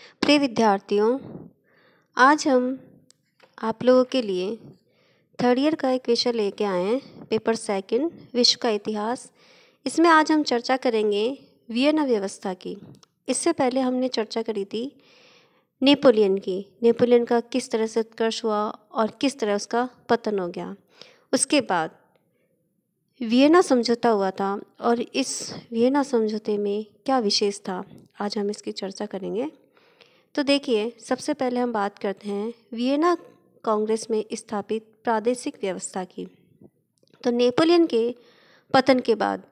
प्रिय विद्यार्थियों, आज हम आप लोगों के लिए थर्ड ईयर का एक विषय लेके आए हैं, पेपर सेकंड, विश्व का इतिहास। इसमें आज हम चर्चा करेंगे वियना व्यवस्था की। इससे पहले हमने चर्चा करी थी नेपोलियन की। नेपोलियन का किस तरह से उत्कर्ष हुआ और किस तरह उसका पतन हो गया। उसके बाद वियना समझौता हुआ था और इस वियना समझौते में क्या विशेष था, आज हम इसकी चर्चा करेंगे। तो देखिए, सबसे पहले हम बात करते हैं वियना कांग्रेस में स्थापित प्रादेशिक व्यवस्था की। तो नेपोलियन के पतन के बाद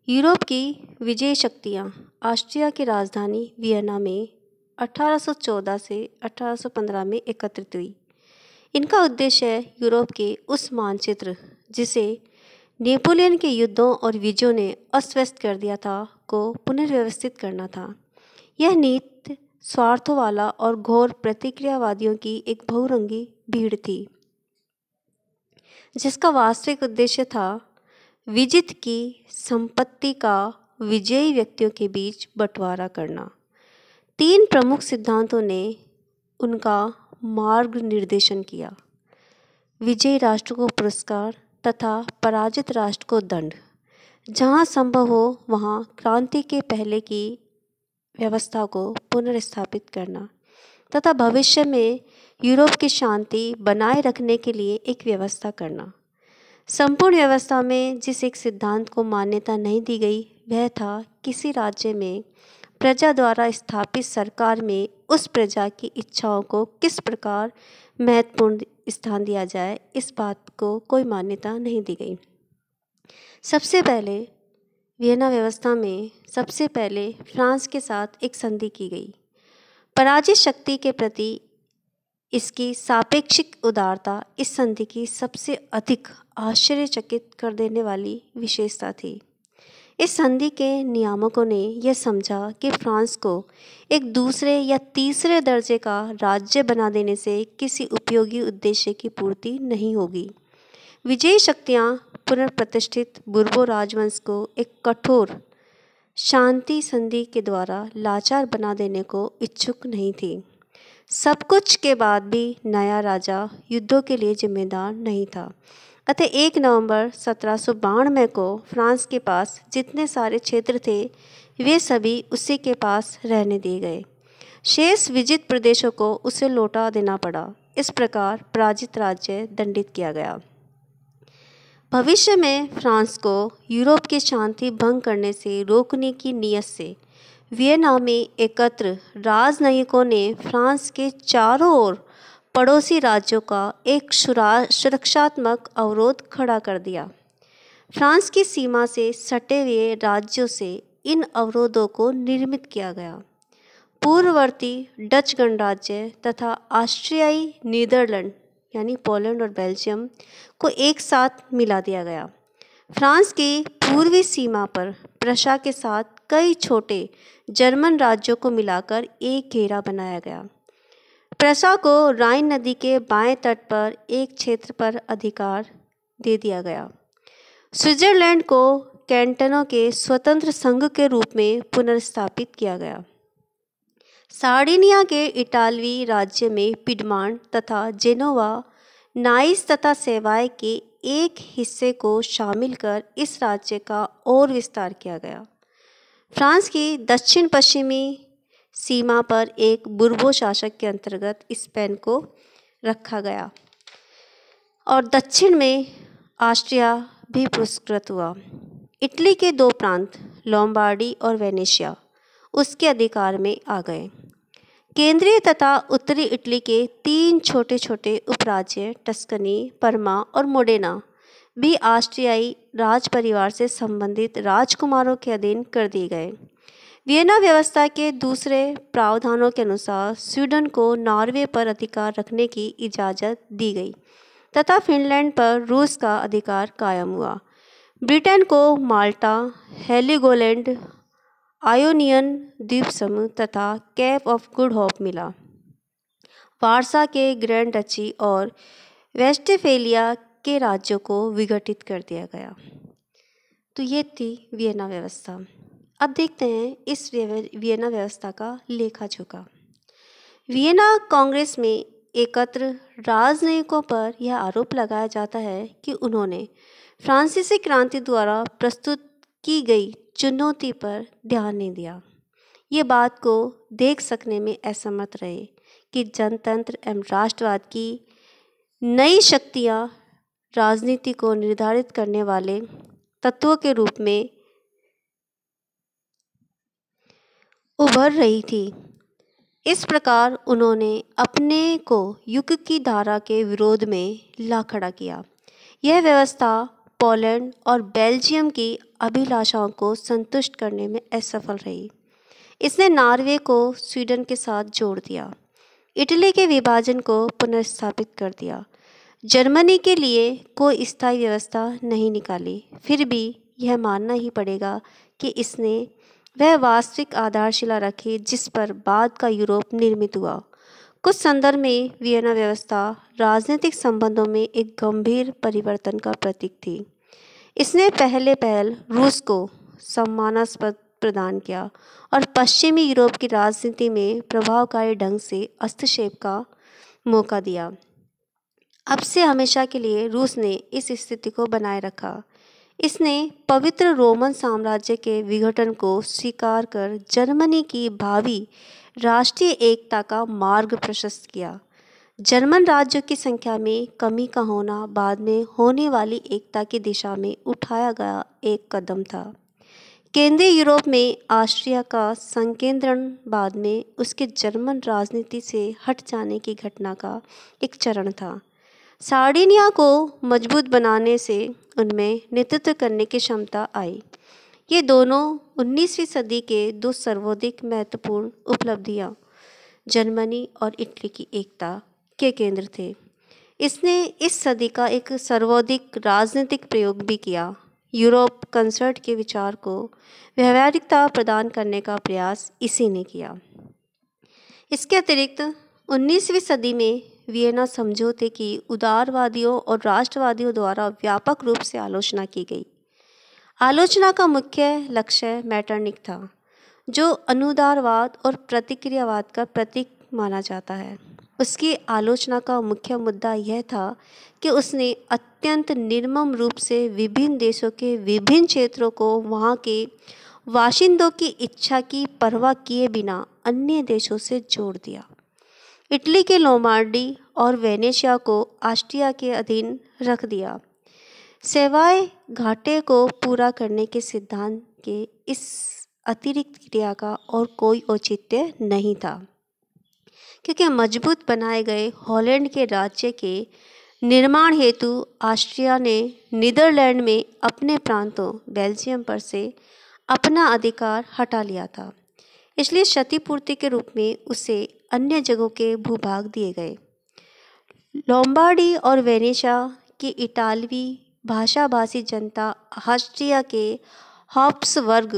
यूरोप की विजयी शक्तियाँ ऑस्ट्रिया की राजधानी वियना में 1814 से 1815 में एकत्रित हुई। इनका उद्देश्य यूरोप के उस मानचित्र जिसे नेपोलियन के युद्धों और विजयों ने अस्त व्यस्त कर दिया था को पुनर्व्यवस्थित करना था। यह नीति स्वार्थों वाला और घोर प्रतिक्रियावादियों की एक बहुरंगी भीड़ थी, जिसका वास्तविक उद्देश्य था विजित की संपत्ति का विजयी व्यक्तियों के बीच बंटवारा करना। 3 प्रमुख सिद्धांतों ने उनका मार्ग निर्देशन किया: विजयी राष्ट्र को पुरस्कार तथा पराजित राष्ट्र को दंड। जहाँ संभव हो वहाँ क्रांति के पहले की व्यवस्था को पुनर्स्थापित करना तथा भविष्य में यूरोप की शांति बनाए रखने के लिए एक व्यवस्था करना। संपूर्ण व्यवस्था में जिस एक सिद्धांत को मान्यता नहीं दी गई वह था किसी राज्य में प्रजा द्वारा स्थापित सरकार में उस प्रजा की इच्छाओं को किस प्रकार महत्वपूर्ण स्थान दिया जाए, इस बात को कोई मान्यता नहीं दी गई। सबसे पहले वियना व्यवस्था में सबसे पहले फ्रांस के साथ एक संधि की गई। पराजित शक्ति के प्रति इसकी सापेक्षिक उदारता इस संधि की सबसे अधिक आश्चर्यचकित कर देने वाली विशेषता थी। इस संधि के नियामकों ने यह समझा कि फ्रांस को एक दूसरे या तीसरे दर्जे का राज्य बना देने से किसी उपयोगी उद्देश्य की पूर्ति नहीं होगी। विजयी शक्तियाँ पुनर्प्रतिष्ठित बुर्बो राजवंश को एक कठोर शांति संधि के द्वारा लाचार बना देने को इच्छुक नहीं थी। सब कुछ के बाद भी नया राजा युद्धों के लिए जिम्मेदार नहीं था। अतः 1 नवंबर 1792 को फ्रांस के पास जितने सारे क्षेत्र थे वे सभी उसी के पास रहने दिए गए। शेष विजित प्रदेशों को उसे लौटा देना पड़ा। इस प्रकार पराजित राज्य दंडित किया गया। भविष्य में फ्रांस को यूरोप की शांति भंग करने से रोकने की नीयत से वियना में एकत्र राजनयिकों ने फ्रांस के चारों ओर पड़ोसी राज्यों का एक सुरक्षात्मक अवरोध खड़ा कर दिया। फ्रांस की सीमा से सटे हुए राज्यों से इन अवरोधों को निर्मित किया गया। पूर्ववर्ती डच गणराज्य तथा ऑस्ट्रियाई नीदरलैंड यानी पोलैंड और बेल्जियम को एक साथ मिला दिया गया। फ्रांस की पूर्वी सीमा पर प्रशा के साथ कई छोटे जर्मन राज्यों को मिलाकर एक घेरा बनाया गया। प्रशा को राइन नदी के बाएं तट पर एक क्षेत्र पर अधिकार दे दिया गया। स्विट्जरलैंड को कैंटनों के स्वतंत्र संघ के रूप में पुनर्स्थापित किया गया। सार्डिनिया के इटालवी राज्य में पिडमांट तथा जेनोवा, नाइस तथा सेवाय के एक हिस्से को शामिल कर इस राज्य का और विस्तार किया गया। फ्रांस की दक्षिण पश्चिमी सीमा पर एक बुर्बो शासक के अंतर्गत स्पेन को रखा गया और दक्षिण में ऑस्ट्रिया भी पुरस्कृत हुआ। इटली के 2 प्रांत लोम्बार्डी और वेनेशिया उसके अधिकार में आ गए। केंद्रीय तथा उत्तरी इटली के 3 छोटे छोटे उपराज्य टस्कनी, परमा और मोडेना भी ऑस्ट्रियाई राज परिवार से संबंधित राजकुमारों के अधीन कर दिए गए। वियना व्यवस्था के दूसरे प्रावधानों के अनुसार स्वीडन को नॉर्वे पर अधिकार रखने की इजाज़त दी गई तथा फिनलैंड पर रूस का अधिकार कायम हुआ। ब्रिटेन को माल्टा, हेलिगोलैंड, आयोनियन द्वीप समूह तथा केप ऑफ गुड होप मिला। वारसा के ग्रैंड डची और वेस्टफेलिया के राज्यों को विघटित कर दिया गया। तो ये थी वियना व्यवस्था। अब देखते हैं इस वियना व्यवस्था का लेखा जोखा। वियना कांग्रेस में एकत्र राजनयिकों पर यह आरोप लगाया जाता है कि उन्होंने फ्रांसीसी क्रांति द्वारा प्रस्तुत की गई चुनौती पर ध्यान नहीं दिया। ये बात को देख सकने में असमर्थ रहे कि जनतंत्र एवं राष्ट्रवाद की नई शक्तियाँ राजनीति को निर्धारित करने वाले तत्वों के रूप में उभर रही थी। इस प्रकार उन्होंने अपने को युग की धारा के विरोध में ला खड़ा किया। यह व्यवस्था पोलैंड और बेल्जियम की अभिलाषाओं को संतुष्ट करने में असफल रही। इसने नॉर्वे को स्वीडन के साथ जोड़ दिया, इटली के विभाजन को पुनर्स्थापित कर दिया, जर्मनी के लिए कोई स्थायी व्यवस्था नहीं निकाली। फिर भी यह मानना ही पड़ेगा कि इसने वह वास्तविक आधारशिला रखी जिस पर बाद का यूरोप निर्मित हुआ। कुछ संदर्भ में वियना व्यवस्था राजनीतिक संबंधों में एक गंभीर परिवर्तन का प्रतीक थी। इसने पहल रूस को सम्मानास्पद प्रदान किया और पश्चिमी यूरोप की राजनीति में प्रभावकारी ढंग से हस्तक्षेप का मौका दिया। अब से हमेशा के लिए रूस ने इस स्थिति को बनाए रखा। इसने पवित्र रोमन साम्राज्य के विघटन को स्वीकार कर जर्मनी की भावी राष्ट्रीय एकता का मार्ग प्रशस्त किया। जर्मन राज्यों की संख्या में कमी का होना बाद में होने वाली एकता की दिशा में उठाया गया एक कदम था। केंद्रीय यूरोप में ऑस्ट्रिया का संकेंद्रण बाद में उसके जर्मन राजनीति से हट जाने की घटना का एक चरण था। सार्डिनिया को मजबूत बनाने से उनमें नेतृत्व करने की क्षमता आई। ये दोनों 19वीं सदी के दो सर्वाधिक महत्वपूर्ण उपलब्धियां जर्मनी और इटली की एकता के केंद्र थे। इसने इस सदी का एक सर्वाधिक राजनीतिक प्रयोग भी किया। यूरोप कंसर्ट के विचार को व्यावहारिकता प्रदान करने का प्रयास इसी ने किया। इसके अतिरिक्त 19वीं सदी में वियना समझौते की उदारवादियों और राष्ट्रवादियों द्वारा व्यापक रूप से आलोचना की गई। आलोचना का मुख्य लक्ष्य मैटरनिख था, जो अनुदारवाद और प्रतिक्रियावाद का प्रतीक माना जाता है। उसकी आलोचना का मुख्य मुद्दा यह था कि उसने अत्यंत निर्मम रूप से विभिन्न देशों के विभिन्न क्षेत्रों को वहाँ के वाशिंदों की इच्छा की परवाह किए बिना अन्य देशों से जोड़ दिया। इटली के लोमार्डी और वेनेशिया को ऑस्ट्रिया के अधीन रख दिया। सेवाए घाटे को पूरा करने के सिद्धांत के इस अतिरिक्त क्रिया का और कोई औचित्य नहीं था, क्योंकि मजबूत बनाए गए हॉलैंड के राज्य के निर्माण हेतु ऑस्ट्रिया ने नीदरलैंड में अपने प्रांतों बेल्जियम पर से अपना अधिकार हटा लिया था। इसलिए क्षतिपूर्ति के रूप में उसे अन्य जगहों के भूभाग दिए गए। लोम्बार्डी और वेनेशिया की इटालवी भाषाभाषी जनता ऑस्ट्रिया के हाब्सबर्ग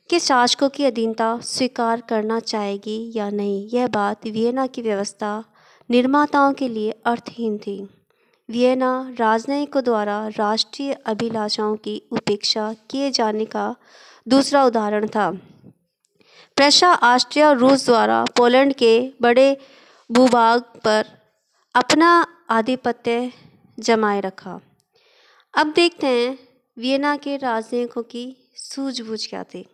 के शासकों की अधीनता स्वीकार करना चाहेगी या नहीं, यह बात वियना की व्यवस्था निर्माताओं के लिए अर्थहीन थी। वियना राजनयिकों द्वारा राष्ट्रीय अभिलाषाओं की उपेक्षा किए जाने का दूसरा उदाहरण था। प्रशा, ऑस्ट्रिया, रूस द्वारा पोलैंड के बड़े भूभाग पर अपना आधिपत्य जमाए रखा। अब देखते हैं वियना के राजनयिकों की सूझबूझ क्या थी।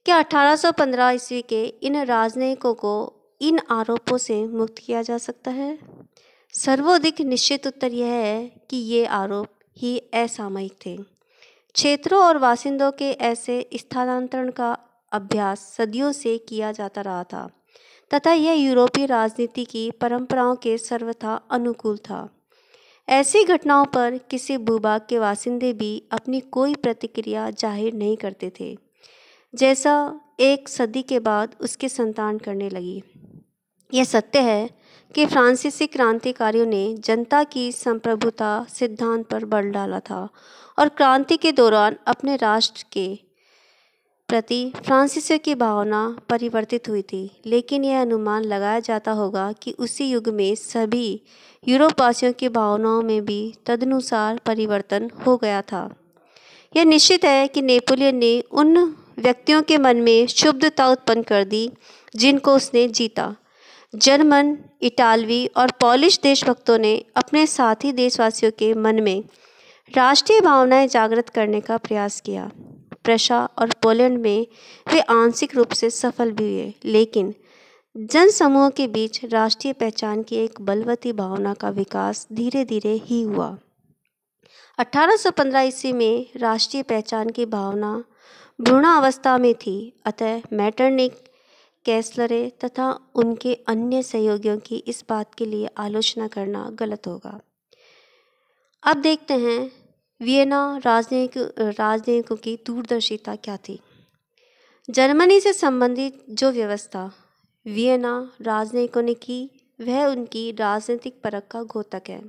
क्या 1815 ईस्वी के इन राजनयिकों को इन आरोपों से मुक्त किया जा सकता है? सर्वाधिक निश्चित उत्तर यह है कि ये आरोप ही असामयिक थे। क्षेत्रों और बासिंदों के ऐसे स्थानांतरण का अभ्यास सदियों से किया जाता रहा था तथा यह यूरोपीय राजनीति की परंपराओं के सर्वथा अनुकूल था। ऐसी घटनाओं पर किसी भूभाग के बासिंदे भी अपनी कोई प्रतिक्रिया जाहिर नहीं करते थे, जैसा एक सदी के बाद उसकी संतान करने लगी। यह सत्य है कि फ्रांसीसी क्रांतिकारियों ने जनता की संप्रभुता सिद्धांत पर बल डाला था और क्रांति के दौरान अपने राष्ट्र के प्रति फ्रांसीसियों की भावना परिवर्तित हुई थी, लेकिन यह अनुमान लगाया जाता होगा कि उसी युग में सभी यूरोपवासियों की भावनाओं में भी तदनुसार परिवर्तन हो गया था। यह निश्चित है कि नेपोलियन ने उन व्यक्तियों के मन में क्षुब्धता उत्पन्न कर दी, जिनको उसने जीता। जर्मन, इटालवी और पोलिश देशभक्तों ने अपने साथी देशवासियों के मन में राष्ट्रीय भावनाएं जागृत करने का प्रयास किया। प्रशा और पोलैंड में वे आंशिक रूप से सफल भी हुए, लेकिन जनसमूह के बीच राष्ट्रीय पहचान की एक बलवती भावना का विकास धीरे धीरे ही हुआ। 1815 ईस्वी में राष्ट्रीय पहचान की भावना भ्रूणावस्था में थी, अतः मैटरनिक, कैसलरे तथा उनके अन्य सहयोगियों की इस बात के लिए आलोचना करना गलत होगा। अब देखते हैं वियना राजनयिकों की दूरदर्शिता क्या थी। जर्मनी से संबंधित जो व्यवस्था वियना राजनयिकों ने की, वह उनकी राजनीतिक परख का द्योतक है।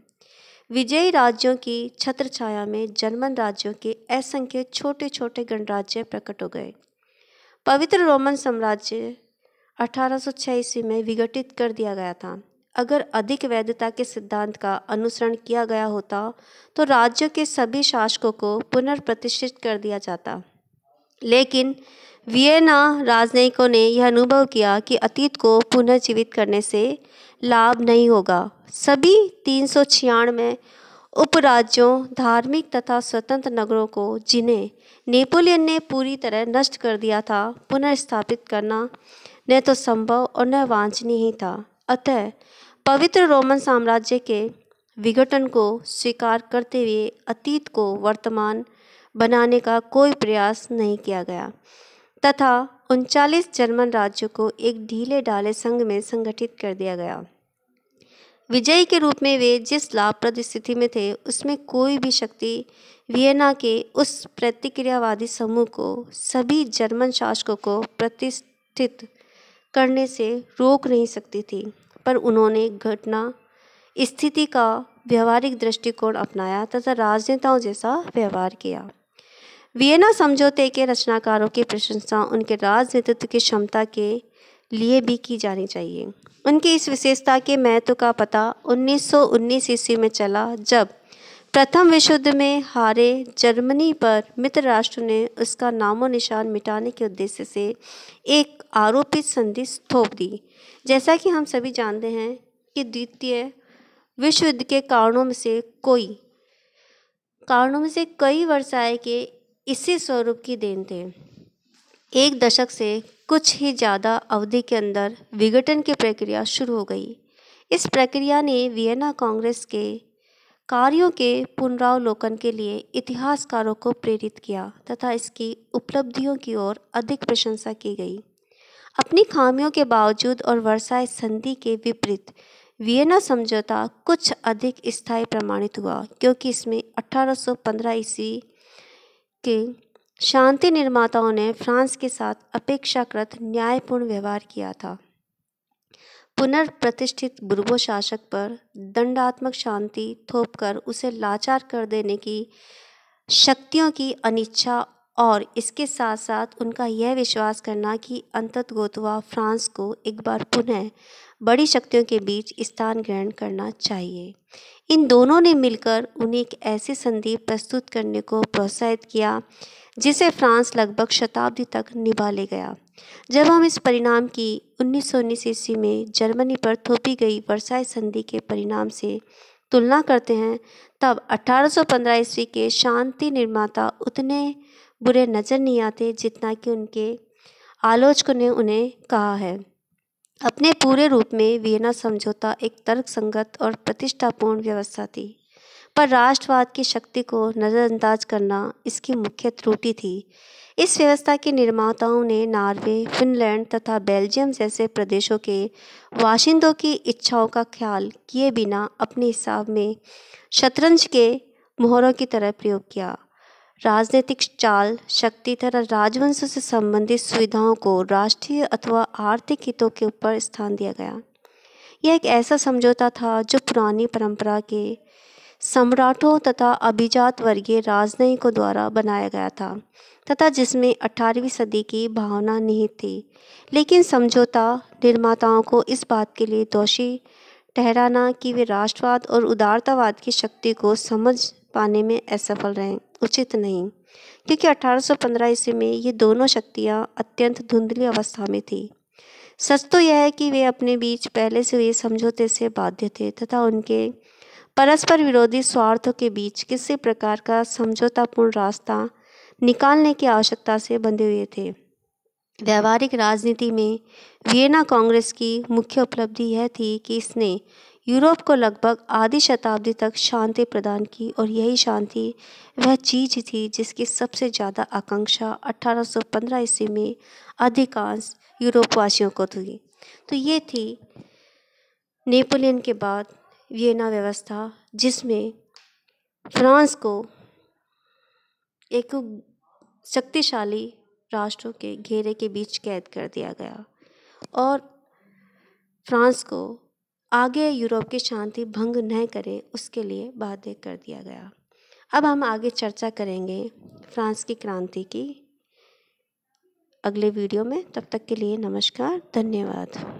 विजयी राज्यों की छत्रछाया में जर्मन राज्यों के असंख्य छोटे छोटे गणराज्य प्रकट हो गए। पवित्र रोमन साम्राज्य 1806 ईस्वी में विघटित कर दिया गया था। अगर अधिक वैधता के सिद्धांत का अनुसरण किया गया होता तो राज्यों के सभी शासकों को पुनर्प्रतिष्ठित कर दिया जाता, लेकिन वियना राजनयिकों ने यह अनुभव किया कि अतीत को पुनर्जीवित करने से लाभ नहीं होगा। सभी 396 उपराज्यों, धार्मिक तथा स्वतंत्र नगरों को, जिन्हें नेपोलियन ने पूरी तरह नष्ट कर दिया था, पुनर्स्थापित करना न तो संभव और न वांछनीय ही था। अतः पवित्र रोमन साम्राज्य के विघटन को स्वीकार करते हुए अतीत को वर्तमान बनाने का कोई प्रयास नहीं किया गया तथा 39 जर्मन राज्यों को एक ढीले ढाले संघ में संगठित कर दिया गया। विजयी के रूप में वे जिस लाभप्रद स्थिति में थे, उसमें कोई भी शक्ति वियना के उस प्रतिक्रियावादी समूह को सभी जर्मन शासकों को प्रतिष्ठित करने से रोक नहीं सकती थी, पर उन्होंने घटना स्थिति का व्यवहारिक दृष्टिकोण अपनाया तथा राजनेताओं जैसा व्यवहार किया। वियना समझौते के रचनाकारों की प्रशंसा उनके राजनीतित्व की क्षमता के लिए भी की जानी चाहिए। उनकी इस विशेषता के महत्व का पता 1919 ईस्वी में चला, जब प्रथम विश्व युद्ध में हारे जर्मनी पर मित्र राष्ट्र ने उसका नामो निशान मिटाने के उद्देश्य से एक आरोपित संधि थोप दी। जैसा कि हम सभी जानते हैं कि द्वितीय विश्व युद्ध के कारणों में से कई वर्षाए के इसी स्वरूप की देन थे। एक दशक से कुछ ही ज़्यादा अवधि के अंदर विघटन की प्रक्रिया शुरू हो गई। इस प्रक्रिया ने वियना कांग्रेस के कार्यों के पुनरावलोकन के लिए इतिहासकारों को प्रेरित किया तथा इसकी उपलब्धियों की ओर अधिक प्रशंसा की गई। अपनी खामियों के बावजूद और वर्साय संधि के विपरीत वियना समझौता कुछ अधिक स्थायी प्रमाणित हुआ, क्योंकि इसमें 1815 ईस्वी के शांति निर्माताओं ने फ्रांस के साथ अपेक्षाकृत न्यायपूर्ण व्यवहार किया था। पुनर्प्रतिष्ठित बुर्बो शासक पर दंडात्मक शांति थोपकर उसे लाचार कर देने की शक्तियों की अनिच्छा और इसके साथ साथ उनका यह विश्वास करना कि अंततः फ्रांस को एक बार पुनः बड़ी शक्तियों के बीच स्थान ग्रहण करना चाहिए, इन दोनों ने मिलकर उन्हें एक ऐसी संधि प्रस्तुत करने को प्रोत्साहित किया जिसे फ्रांस लगभग शताब्दी तक निभा ले गया। जब हम इस परिणाम की 1919 ईस्वी में जर्मनी पर थोपी गई वर्साय संधि के परिणाम से तुलना करते हैं, तब 1815 ईस्वी के शांति निर्माता उतने बुरे नज़र नहीं आते जितना कि उनके आलोचकों ने उन्हें कहा है। अपने पूरे रूप में वियना समझौता एक तर्कसंगत और प्रतिष्ठापूर्ण व्यवस्था थी, पर राष्ट्रवाद की शक्ति को नज़रअंदाज करना इसकी मुख्य त्रुटि थी। इस व्यवस्था के निर्माताओं ने नॉर्वे, फिनलैंड तथा बेल्जियम जैसे प्रदेशों के बाशिंदों की इच्छाओं का ख्याल किए बिना अपने हिसाब में शतरंज के मोहरों की तरह प्रयोग किया। राजनीतिक चाल, शक्ति तथा राजवंश से संबंधित सुविधाओं को राष्ट्रीय अथवा आर्थिक हितों के ऊपर स्थान दिया गया। यह एक ऐसा समझौता था जो पुरानी परंपरा के सम्राटों तथा अभिजात वर्गीय राजनयिकों द्वारा बनाया गया था तथा जिसमें 18वीं सदी की भावना निहित थी, लेकिन समझौता निर्माताओं को इस बात के लिए दोषी ठहराना कि वे राष्ट्रवाद और उदारतावाद की शक्ति को समझ पाने में असफल रहे उचित नहीं। क्योंकि 1815 ईस्वी में ये दोनों शक्तियाँ अत्यंत धुंधली अवस्था में थी। सच तो यह है कि वे अपने बीच पहले से हुए समझौते से बाध्य थे तथा उनके परस्पर विरोधी स्वार्थों के बीच किसी प्रकार का समझौतापूर्ण रास्ता निकालने की आवश्यकता से बंधे हुए थे। व्यावहारिक राजनीति में वियना कांग्रेस की मुख्य उपलब्धि यह थी कि इसने यूरोप को लगभग आधी शताब्दी तक शांति प्रदान की और यही शांति वह चीज़ थी जिसकी सबसे ज़्यादा आकांक्षा 1815 ईस्वी में अधिकांश यूरोपवासियों को थी। तो ये थी नेपोलियन के बाद वियना व्यवस्था, जिसमें फ्रांस को एक शक्तिशाली राष्ट्रों के घेरे के बीच कैद कर दिया गया और फ्रांस को आगे यूरोप की शांति भंग न करे उसके लिए बाध्य कर दिया गया। अब हम आगे चर्चा करेंगे फ्रांस की क्रांति की अगले वीडियो में। तब तक के लिए नमस्कार, धन्यवाद।